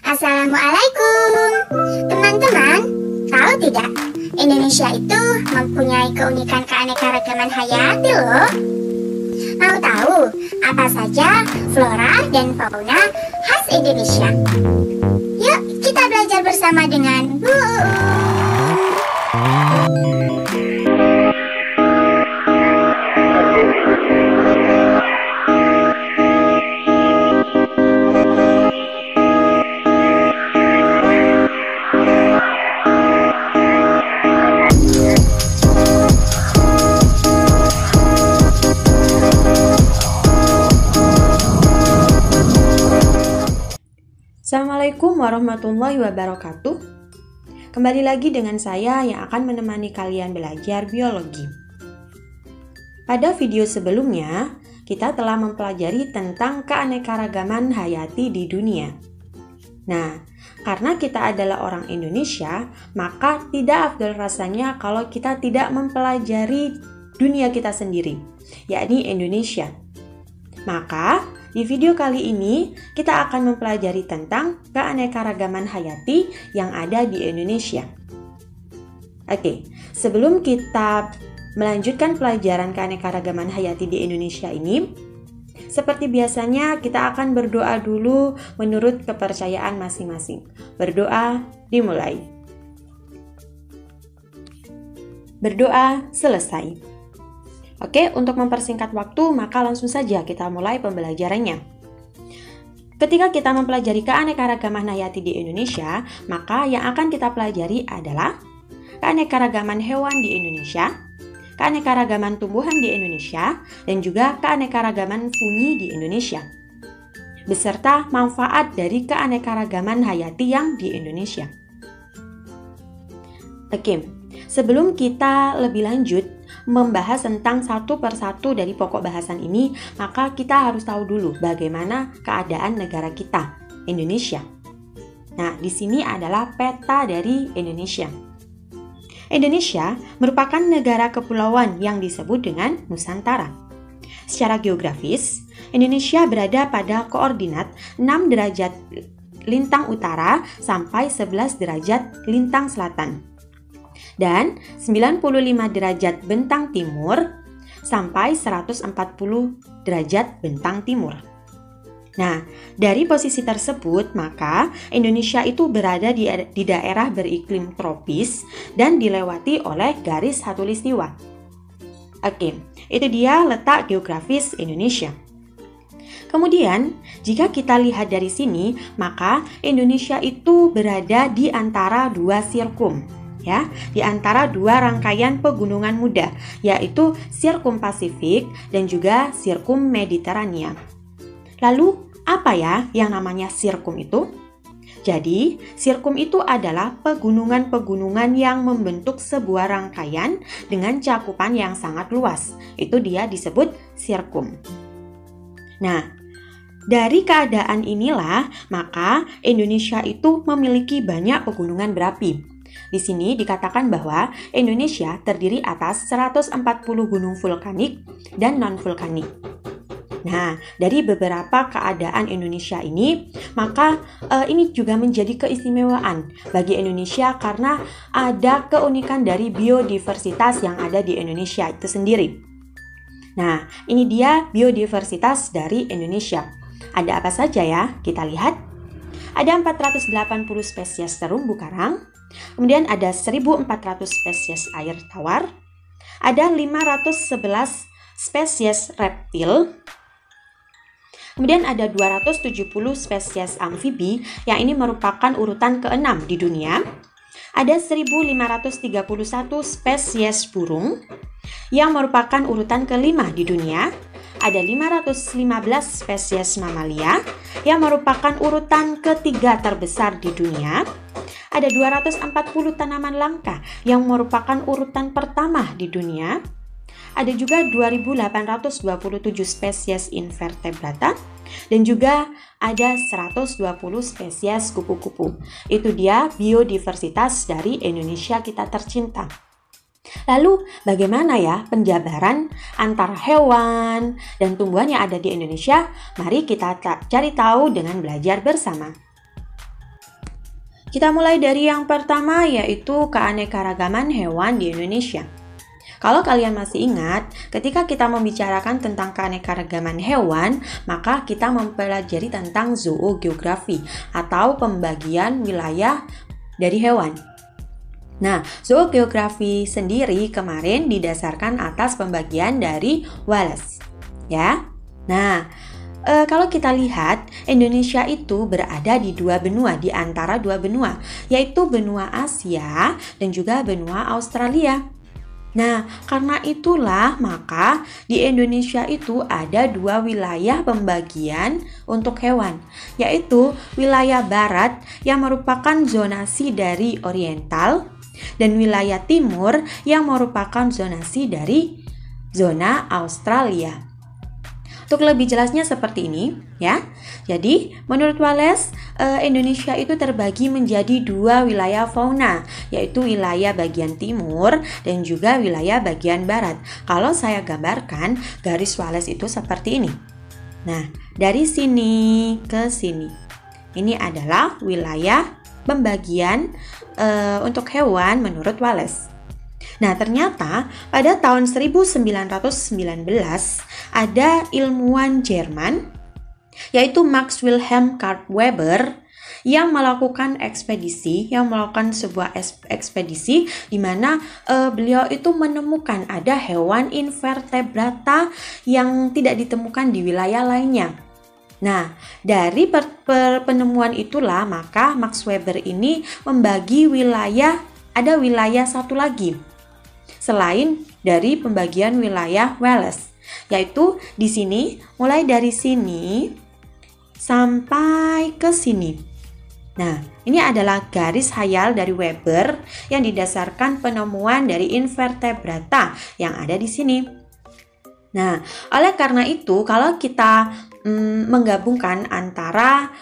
Assalamualaikum. Teman-teman, tahu tidak? Indonesia itu mempunyai keunikan keanekaragaman hayati loh. Mau tahu apa saja flora dan fauna khas Indonesia? Yuk kita belajar bersama dengan Bu. Assalamualaikum warahmatullahi wabarakatuh. Kembali lagi dengan saya yang akan menemani kalian belajar biologi. Pada video sebelumnya, kita telah mempelajari tentang keanekaragaman hayati di dunia. Nah, karena kita adalah orang Indonesia, maka tidak afdal rasanya kalau kita tidak mempelajari dunia kita sendiri, yakni Indonesia. Maka, di video kali ini, kita akan mempelajari tentang keanekaragaman hayati yang ada di Indonesia. Oke, sebelum kita melanjutkan pelajaran keanekaragaman hayati di Indonesia ini, seperti biasanya kita akan berdoa dulu menurut kepercayaan masing-masing. Berdoa dimulai. Berdoa selesai. Oke, untuk mempersingkat waktu, maka langsung saja kita mulai pembelajarannya. Ketika kita mempelajari keanekaragaman hayati di Indonesia, maka yang akan kita pelajari adalah keanekaragaman hewan di Indonesia, keanekaragaman tumbuhan di Indonesia, dan juga keanekaragaman fungi di Indonesia, beserta manfaat dari keanekaragaman hayati yang di Indonesia. Oke, sebelum kita lebih lanjut membahas tentang satu persatu dari pokok bahasan ini, maka kita harus tahu dulu bagaimana keadaan negara kita, Indonesia. Nah, di sini adalah peta dari Indonesia. Indonesia merupakan negara kepulauan yang disebut dengan Nusantara. Secara geografis, Indonesia berada pada koordinat 6 derajat lintang utara sampai 11 derajat lintang selatan, dan 95 derajat bentang timur sampai 140 derajat bentang timur. Nah, dari posisi tersebut, maka Indonesia itu berada di daerah beriklim tropis dan dilewati oleh garis khatulistiwa. Oke, itu dia letak geografis Indonesia. Kemudian, jika kita lihat dari sini, maka Indonesia itu berada di antara dua sirkum. Ya, di antara dua rangkaian pegunungan muda, yaitu Sirkum Pasifik dan juga Sirkum Mediterania. Lalu, apa ya yang namanya sirkum itu? Jadi, sirkum itu adalah pegunungan-pegunungan yang membentuk sebuah rangkaian dengan cakupan yang sangat luas. Itu dia disebut sirkum. Nah, dari keadaan inilah, maka Indonesia itu memiliki banyak pegunungan berapi. Di sini dikatakan bahwa Indonesia terdiri atas 140 gunung vulkanik dan non-vulkanik. Nah, dari beberapa keadaan Indonesia ini, maka ini juga menjadi keistimewaan bagi Indonesia karena ada keunikan dari biodiversitas yang ada di Indonesia itu sendiri. Nah, ini dia biodiversitas dari Indonesia. Ada apa saja ya? Kita lihat. Ada 480 spesies terumbu karang. Kemudian ada 1.400 spesies air tawar, ada 511 spesies reptil, kemudian ada 270 spesies amfibi yang ini merupakan urutan ke-6 di dunia, ada 1.531 spesies burung yang merupakan urutan ke-5 di dunia, ada 515 spesies mamalia yang merupakan urutan ke-3 terbesar di dunia, ada 240 tanaman langka yang merupakan urutan pertama di dunia. Ada juga 2.827 spesies invertebrata dan juga ada 120 spesies kupu-kupu. Itu dia biodiversitas dari Indonesia kita tercinta. Lalu bagaimana ya penjabaran antara hewan dan tumbuhan yang ada di Indonesia? Mari kita cari tahu dengan belajar bersama. Kita mulai dari yang pertama, yaitu keanekaragaman hewan di Indonesia. Kalau kalian masih ingat, ketika kita membicarakan tentang keanekaragaman hewan, maka kita mempelajari tentang zoogeografi atau pembagian wilayah dari hewan. Nah, zoogeografi sendiri kemarin didasarkan atas pembagian dari Wallace, ya. Nah, kalau kita lihat, Indonesia itu berada di dua benua, di antara dua benua, yaitu benua Asia dan juga benua Australia. Nah, karena itulah maka di Indonesia itu ada dua wilayah pembagian untuk hewan, yaitu wilayah barat yang merupakan zonasi dari oriental dan wilayah timur yang merupakan zonasi dari zona Australia. Untuk lebih jelasnya seperti ini, ya. Jadi, menurut Wallace, Indonesia itu terbagi menjadi dua wilayah fauna, yaitu wilayah bagian timur dan juga wilayah bagian barat. Kalau saya gambarkan, garis Wallace itu seperti ini. Nah, dari sini ke sini. Ini adalah wilayah pembagian untuk hewan menurut Wallace. Nah, ternyata pada tahun 1919 ada ilmuwan Jerman yaitu Max Wilhelm Karl Weber yang melakukan sebuah ekspedisi di mana beliau itu menemukan ada hewan invertebrata yang tidak ditemukan di wilayah lainnya. Nah, dari penemuan itulah maka Max Weber ini membagi ada wilayah satu lagi selain dari pembagian wilayah Wallace, yaitu di sini, mulai dari sini sampai ke sini. Nah, ini adalah garis hayal dari Weber yang didasarkan penemuan dari invertebrata yang ada di sini. Nah, oleh karena itu, kalau kita menggabungkan antara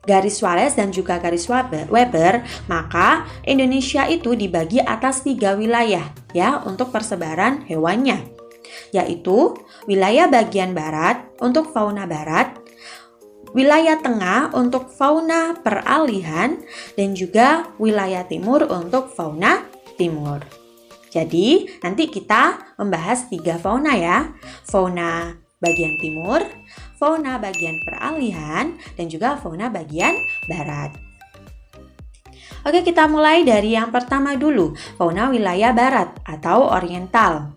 garis Wallace dan juga garis Weber, maka Indonesia itu dibagi atas 3 wilayah ya untuk persebaran hewannya, yaitu wilayah bagian barat untuk fauna barat, wilayah tengah untuk fauna peralihan, dan juga wilayah timur untuk fauna timur. Jadi nanti kita membahas 3 fauna ya, fauna bagian timur, fauna bagian peralihan, dan juga fauna bagian barat. Oke, kita mulai dari yang pertama dulu, fauna wilayah barat atau oriental.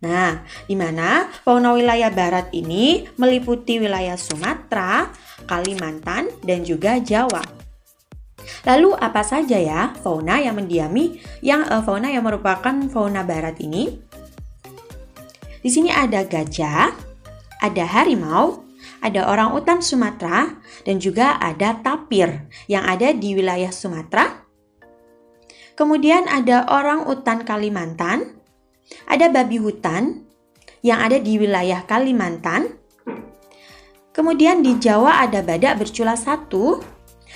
Nah, di mana fauna wilayah barat ini meliputi wilayah Sumatera, Kalimantan, dan juga Jawa. Lalu apa saja ya fauna yang fauna yang merupakan fauna barat ini? Di sini ada gajah, ada harimau, ada orangutan Sumatera, dan juga ada tapir yang ada di wilayah Sumatera. Kemudian ada orangutan Kalimantan, ada babi hutan yang ada di wilayah Kalimantan. Kemudian di Jawa ada badak bercula 1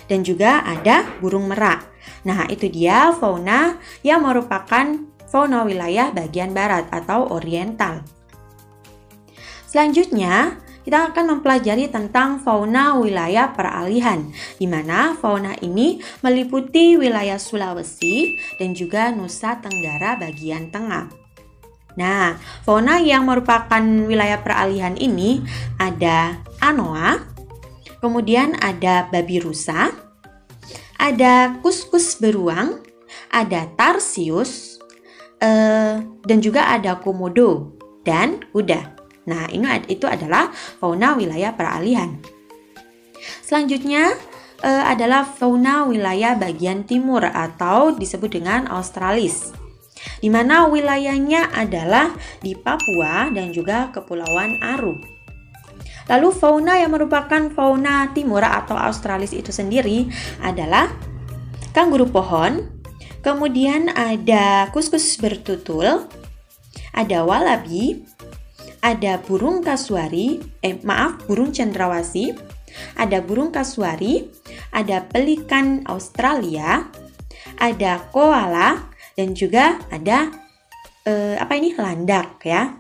dan juga ada burung merak. Nah, itu dia fauna yang merupakan fauna wilayah bagian barat atau oriental. Selanjutnya, kita akan mempelajari tentang fauna wilayah peralihan, di mana fauna ini meliputi wilayah Sulawesi dan juga Nusa Tenggara bagian tengah. Nah, fauna yang merupakan wilayah peralihan ini ada anoa, kemudian ada babi rusa, ada kuskus beruang, ada tarsius, dan juga ada komodo dan kuda. Nah, itu adalah fauna wilayah peralihan. Selanjutnya adalah fauna wilayah bagian timur atau disebut dengan Australis, di mana wilayahnya adalah di Papua dan juga Kepulauan Aru. Lalu fauna yang merupakan fauna timur atau Australis itu sendiri adalah kanguru pohon, kemudian ada kuskus bertutul, ada walabi, ada burung cendrawasih, ada burung kasuari, ada pelikan Australia, ada koala, dan juga ada landak ya.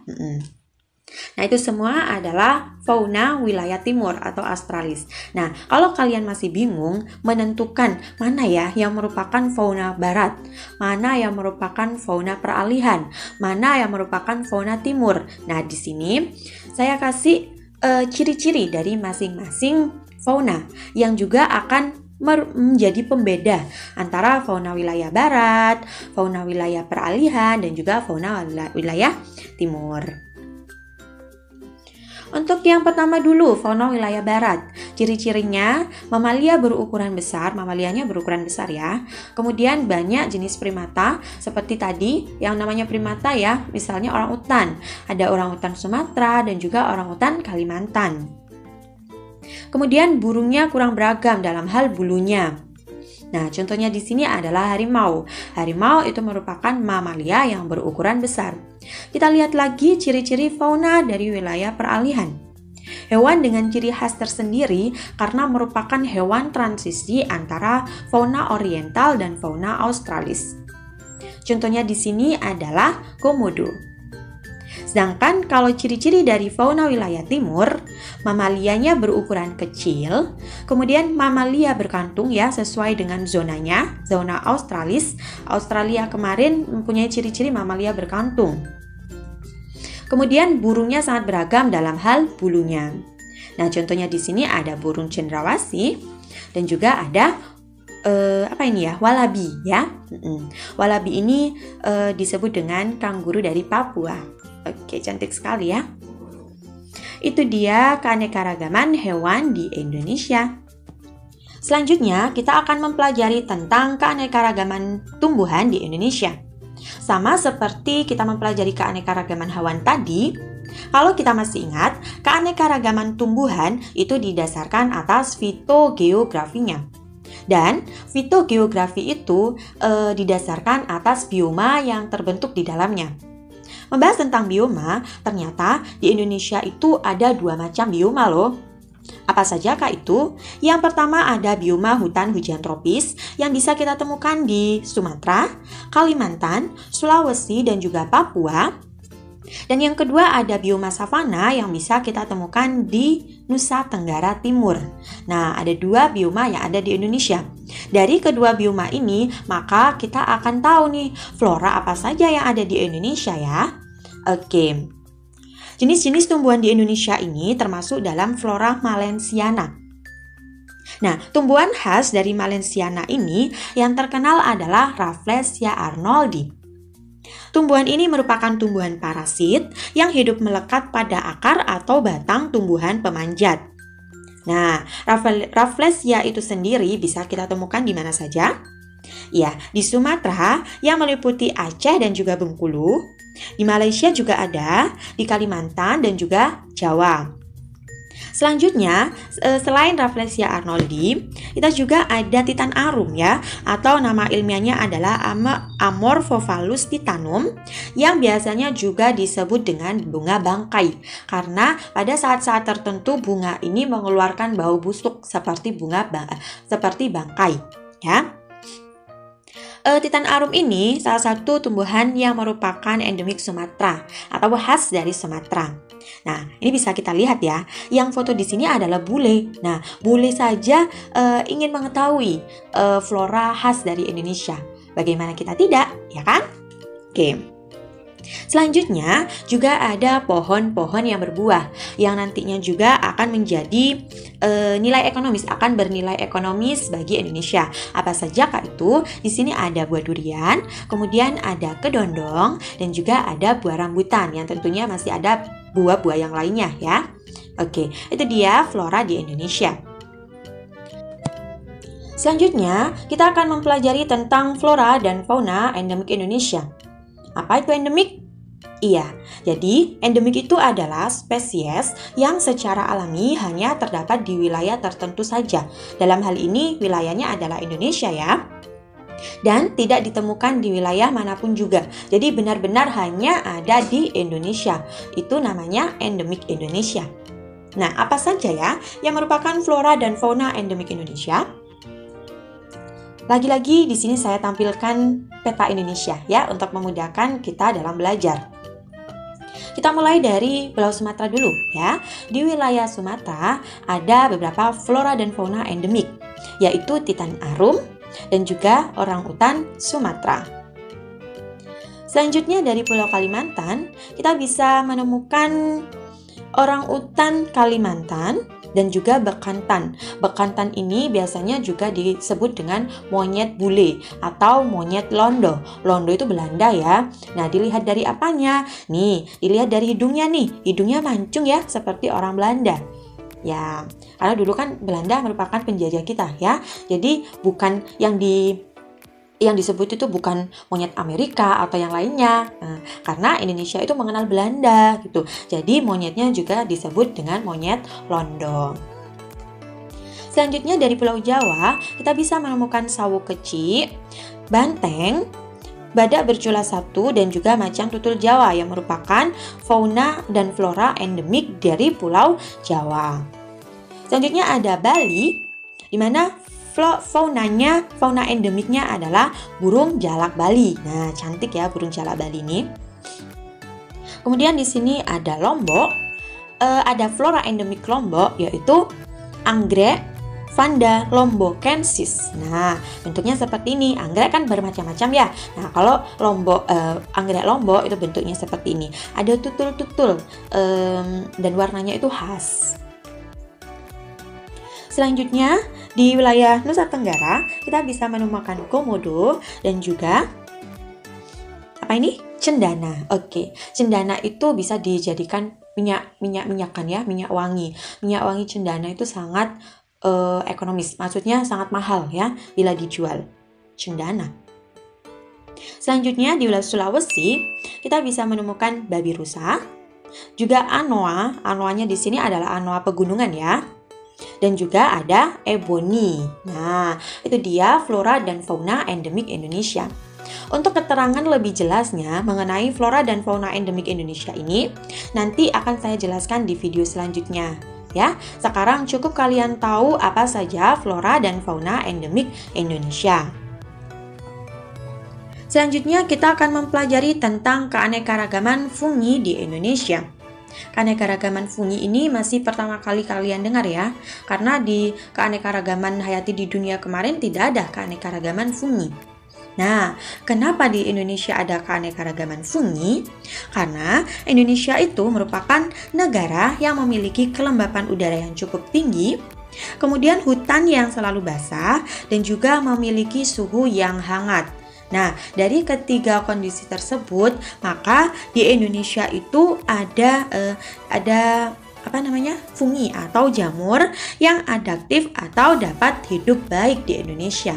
Nah, itu semua adalah fauna wilayah timur atau australis. Nah, kalau kalian masih bingung menentukan mana ya yang merupakan fauna barat, mana yang merupakan fauna peralihan, mana yang merupakan fauna timur. Nah, di sini saya kasih ciri-ciri dari masing-masing fauna yang juga akan menjadi pembeda antara fauna wilayah barat, fauna wilayah peralihan, dan juga fauna wilayah timur. Untuk yang pertama dulu, fauna wilayah barat. Ciri-cirinya, mamalianya berukuran besar ya. Kemudian banyak jenis primata, seperti tadi yang namanya primata ya, misalnya orangutan. Ada orangutan Sumatera dan juga orangutan Kalimantan. Kemudian burungnya kurang beragam dalam hal bulunya. Nah, contohnya di sini adalah harimau. Harimau itu merupakan mamalia yang berukuran besar. Kita lihat lagi ciri-ciri fauna dari wilayah peralihan. Hewan dengan ciri khas tersendiri karena merupakan hewan transisi antara fauna oriental dan fauna australis. Contohnya di sini adalah komodo. Sedangkan kalau ciri-ciri dari fauna wilayah timur, mamalianya berukuran kecil, kemudian mamalia berkantung ya sesuai dengan zonanya, zona australis. Australia kemarin mempunyai ciri-ciri mamalia berkantung. Kemudian burungnya sangat beragam dalam hal bulunya. Nah, contohnya di sini ada burung cendrawasih dan juga ada walabi ya. Walabi ini disebut dengan kanguru dari Papua. Oke, cantik sekali ya. Itu dia keanekaragaman hewan di Indonesia. Selanjutnya, kita akan mempelajari tentang keanekaragaman tumbuhan di Indonesia. Sama seperti kita mempelajari keanekaragaman hewan tadi, kalau kita masih ingat, keanekaragaman tumbuhan itu didasarkan atas fitogeografinya. Dan fitogeografi itu didasarkan atas bioma yang terbentuk di dalamnya. Membahas tentang bioma, ternyata di Indonesia itu ada 2 macam bioma loh. Apa saja kah itu? Yang pertama ada bioma hutan hujan tropis yang bisa kita temukan di Sumatera, Kalimantan, Sulawesi, dan juga Papua. Dan yang kedua ada bioma savana yang bisa kita temukan di Nusa Tenggara Timur. Nah, ada 2 bioma yang ada di Indonesia. Dari kedua bioma ini, maka kita akan tahu nih flora apa saja yang ada di Indonesia ya. Oke. Jenis-jenis tumbuhan di Indonesia ini termasuk dalam flora Malensiana. Nah, tumbuhan khas dari Malensiana ini yang terkenal adalah Rafflesia arnoldi. Tumbuhan ini merupakan tumbuhan parasit yang hidup melekat pada akar atau batang tumbuhan pemanjat. Nah, Rafflesia itu sendiri bisa kita temukan di mana saja? Ya, di Sumatera yang meliputi Aceh dan juga Bengkulu. Di Malaysia juga ada, di Kalimantan dan juga Jawa. Selanjutnya, selain Rafflesia arnoldi, kita juga ada titan arum ya, atau nama ilmiahnya adalah Amorphophallus titanum, yang biasanya juga disebut dengan bunga bangkai, karena pada saat-saat tertentu bunga ini mengeluarkan bau busuk seperti bangkai ya. Titan arum ini salah satu tumbuhan yang merupakan endemik Sumatera atau khas dari Sumatera. Nah, ini bisa kita lihat ya. Yang foto di sini adalah bule. Nah, bule saja ingin mengetahui flora khas dari Indonesia. Bagaimana kita tidak, ya kan? Oke. Selanjutnya juga ada pohon-pohon yang berbuah yang nantinya juga akan menjadi nilai ekonomis, akan bernilai ekonomis bagi Indonesia. Apa saja kah itu? Di sini ada buah durian, kemudian ada kedondong, dan juga ada buah rambutan yang tentunya masih ada buah-buah yang lainnya ya. Oke, itu dia flora di Indonesia. Selanjutnya, kita akan mempelajari tentang flora dan fauna endemik Indonesia. Apa itu endemik? Iya, jadi endemik itu adalah spesies yang secara alami hanya terdapat di wilayah tertentu saja. Dalam hal ini, wilayahnya adalah Indonesia ya. Dan tidak ditemukan di wilayah manapun juga. Jadi benar-benar hanya ada di Indonesia. Itu namanya endemik Indonesia. Nah, apa saja ya yang merupakan flora dan fauna endemik Indonesia? Lagi-lagi di sini saya tampilkan peta Indonesia ya untuk memudahkan kita dalam belajar. Kita mulai dari Pulau Sumatera dulu ya. Di wilayah Sumatera ada beberapa flora dan fauna endemik, yaitu Titan arum dan juga orangutan Sumatera. Selanjutnya dari Pulau Kalimantan, kita bisa menemukan orangutan Kalimantan dan juga bekantan. Bekantan ini biasanya juga disebut dengan monyet bule atau monyet londo. Londo itu Belanda ya. Nah, dilihat dari apanya? Nih, dilihat dari hidungnya nih. Hidungnya mancung ya, seperti orang Belanda. Ya, karena dulu kan Belanda merupakan penjajah kita ya. Jadi bukan yang disebut itu bukan monyet Amerika atau yang lainnya. Nah, karena Indonesia itu mengenal Belanda gitu. Jadi monyetnya juga disebut dengan monyet londo. Selanjutnya dari Pulau Jawa, kita bisa menemukan sawo kecil, banteng, badak bercula satu, dan juga macan tutul Jawa yang merupakan fauna dan flora endemik dari Pulau Jawa. Selanjutnya ada Bali, di mana fauna endemiknya adalah burung jalak Bali. Nah, cantik ya burung jalak Bali ini. Kemudian di sini ada Lombok. Ada flora endemik Lombok, yaitu anggrek Vanda lombokensis. Nah, bentuknya seperti ini. Anggrek kan bermacam-macam ya. Nah, kalau anggrek Lombok itu bentuknya seperti ini. Ada tutul-tutul dan warnanya itu khas. Selanjutnya, di wilayah Nusa Tenggara, kita bisa menemukan komodo dan juga cendana. Oke, cendana itu bisa dijadikan minyakan ya, minyak wangi. Minyak wangi cendana itu sangat ekonomis, maksudnya sangat mahal ya bila dijual. Cendana. Selanjutnya di wilayah Sulawesi, kita bisa menemukan babi rusa, juga anoa. Anoanya di sini adalah anoa pegunungan ya. Dan juga ada eboni. Nah, itu dia flora dan fauna endemik Indonesia. Untuk keterangan lebih jelasnya mengenai flora dan fauna endemik Indonesia ini, nanti akan saya jelaskan di video selanjutnya. Ya, sekarang cukup kalian tahu apa saja flora dan fauna endemik Indonesia. Selanjutnya kita akan mempelajari tentang keanekaragaman fungi di Indonesia. Keanekaragaman fungi ini masih pertama kali kalian dengar ya, karena di keanekaragaman hayati di dunia kemarin tidak ada keanekaragaman fungi. Nah, kenapa di Indonesia ada keanekaragaman fungi? Karena Indonesia itu merupakan negara yang memiliki kelembapan udara yang cukup tinggi, kemudian hutan yang selalu basah, dan juga memiliki suhu yang hangat. Nah, dari ketiga kondisi tersebut, maka di Indonesia itu ada fungi atau jamur yang adaptif atau dapat hidup baik di Indonesia.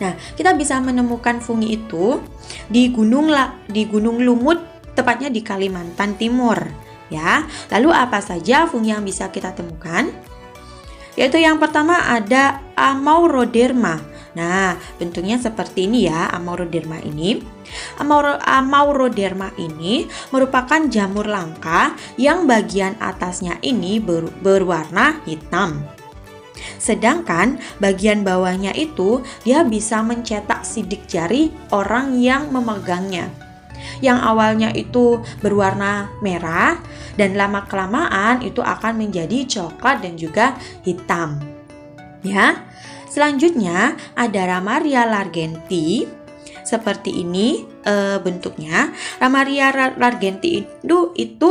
Nah, kita bisa menemukan fungi itu di Gunung Lumut, tepatnya di Kalimantan Timur, ya. Lalu apa saja fungi yang bisa kita temukan? Yaitu yang pertama ada Amauroderma. Nah, bentuknya seperti ini ya, Amauroderma ini. Amauroderma ini merupakan jamur langka yang bagian atasnya ini berwarna hitam. Sedangkan bagian bawahnya itu dia bisa mencetak sidik jari orang yang memegangnya. Yang awalnya itu berwarna merah dan lama-kelamaan itu akan menjadi coklat dan juga hitam. Ya. Selanjutnya ada Ramaria largenti. Seperti ini bentuknya. Ramaria largenti itu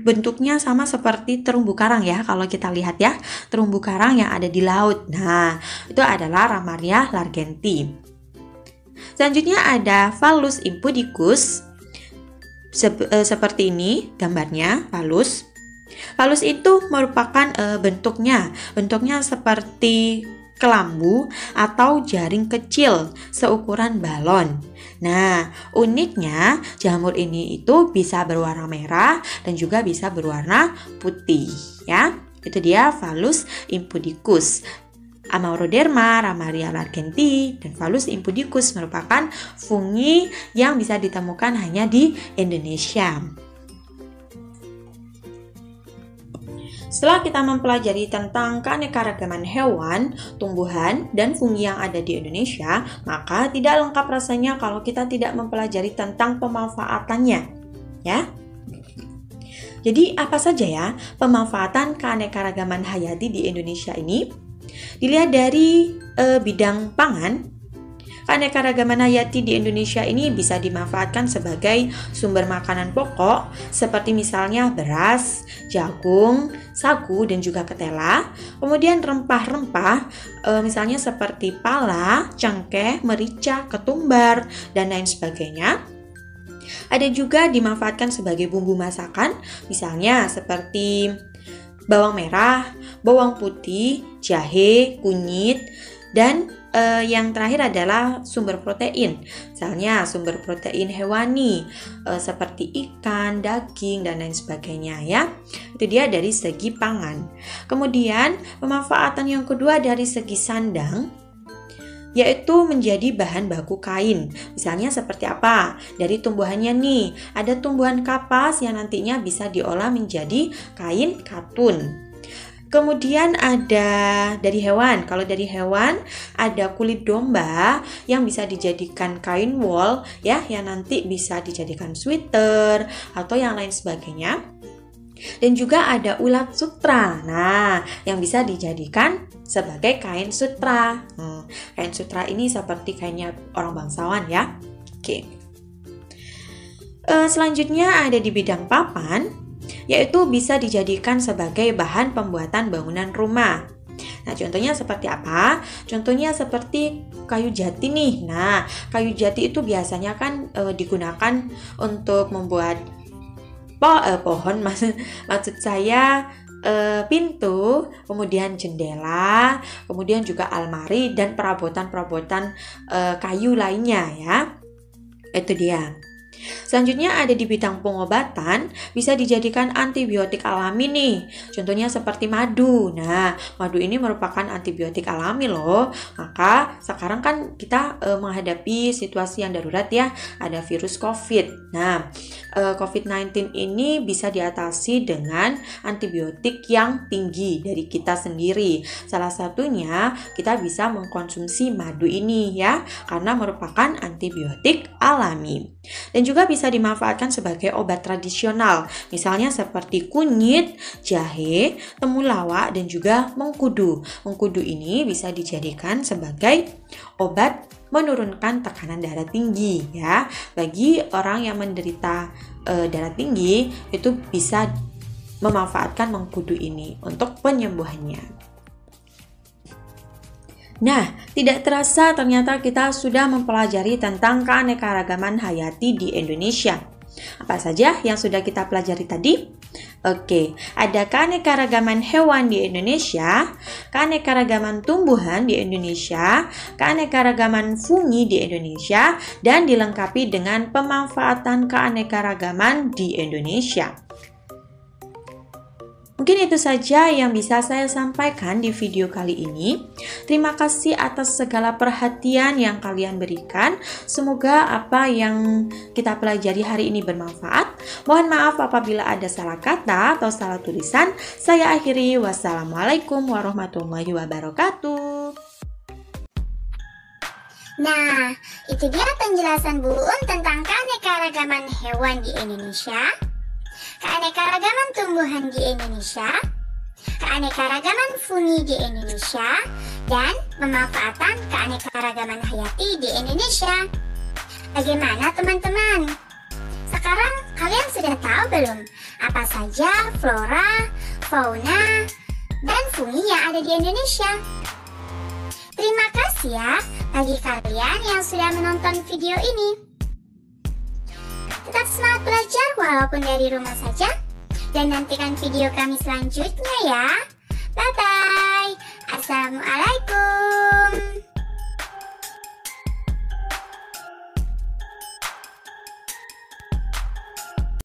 bentuknya sama seperti terumbu karang ya. Kalau kita lihat ya, terumbu karang yang ada di laut. Nah, itu adalah Ramaria largenti. Selanjutnya ada Phallus impudicus. Seperti ini gambarnya, Phallus. Phallus itu merupakan bentuknya seperti kelambu atau jaring kecil seukuran balon. Nah, uniknya jamur ini itu bisa berwarna merah dan juga bisa berwarna putih, ya. Itu dia Phallus impudicus. Amauroderma, Ramaria largenti, dan Phallus impudicus merupakan fungi yang bisa ditemukan hanya di Indonesia. Setelah kita mempelajari tentang keanekaragaman hewan, tumbuhan, dan fungi yang ada di Indonesia, maka tidak lengkap rasanya kalau kita tidak mempelajari tentang pemanfaatannya. Ya, Jadi apa saja ya pemanfaatan keanekaragaman hayati di Indonesia ini? Dilihat dari bidang pangan, keanekaragaman hayati di Indonesia ini bisa dimanfaatkan sebagai sumber makanan pokok seperti misalnya beras, jagung, sagu, dan juga ketela. Kemudian rempah-rempah misalnya seperti pala, cengkeh, merica, ketumbar, dan lain sebagainya. Ada juga dimanfaatkan sebagai bumbu masakan, misalnya seperti bawang merah, bawang putih, jahe, kunyit, dan yang terakhir adalah sumber protein, misalnya sumber protein hewani seperti ikan, daging, dan lain sebagainya ya. Itu dia dari segi pangan. Kemudian pemanfaatan yang kedua dari segi sandang, yaitu menjadi bahan baku kain. Misalnya seperti apa? Dari tumbuhannya nih, ada tumbuhan kapas yang nantinya bisa diolah menjadi kain katun. Kemudian ada dari hewan. Kalau dari hewan ada kulit domba yang bisa dijadikan kain wol ya, yang nanti bisa dijadikan sweater atau yang lain sebagainya. Dan juga ada ulat sutra. Nah, yang bisa dijadikan sebagai kain sutra. Kain sutra ini seperti kainnya orang bangsawan ya. Oke. Selanjutnya ada di bidang papan, yaitu bisa dijadikan sebagai bahan pembuatan bangunan rumah. Nah, contohnya seperti apa? Contohnya seperti kayu jati nih. Nah, kayu jati itu biasanya kan digunakan untuk membuat pohon, maksud saya pintu, kemudian jendela, kemudian juga almari dan perabotan-perabotan kayu lainnya ya. Itu dia. Selanjutnya ada di bidang pengobatan, bisa dijadikan antibiotik alami nih. Contohnya seperti madu. Nah, madu ini merupakan antibiotik alami loh. Maka sekarang kan kita menghadapi situasi yang darurat ya, ada virus COVID. Nah, COVID-19 ini bisa diatasi dengan antibiotik yang tinggi dari kita sendiri. Salah satunya kita bisa mengkonsumsi madu ini ya, karena merupakan antibiotik alami. Dan juga bisa dimanfaatkan sebagai obat tradisional, misalnya seperti kunyit, jahe, temulawak, dan juga mengkudu. Mengkudu ini bisa dijadikan sebagai obat menurunkan tekanan darah tinggi ya. Bagi orang yang menderita darah tinggi, itu bisa memanfaatkan mengkudu ini untuk penyembuhannya. Nah, tidak terasa ternyata kita sudah mempelajari tentang keanekaragaman hayati di Indonesia. Apa saja yang sudah kita pelajari tadi? Oke, ada keanekaragaman hewan di Indonesia, keanekaragaman tumbuhan di Indonesia, keanekaragaman fungi di Indonesia, dan dilengkapi dengan pemanfaatan keanekaragaman di Indonesia. Mungkin itu saja yang bisa saya sampaikan di video kali ini. Terima kasih atas segala perhatian yang kalian berikan. Semoga apa yang kita pelajari hari ini bermanfaat. Mohon maaf apabila ada salah kata atau salah tulisan. Saya akhiri. Wassalamualaikum warahmatullahi wabarakatuh. Nah, itu dia penjelasan Bu Un tentang keanekaragaman hewan di Indonesia, keanekaragaman tumbuhan di Indonesia, keanekaragaman fungi di Indonesia, dan pemanfaatan keanekaragaman hayati di Indonesia. Bagaimana teman-teman? Sekarang kalian sudah tahu belum apa saja flora, fauna, dan fungi yang ada di Indonesia? Terima kasih ya bagi kalian yang sudah menonton video ini. Tetap semangat belajar walaupun dari rumah saja. Dan nantikan video kami selanjutnya ya. Bye-bye. Assalamualaikum.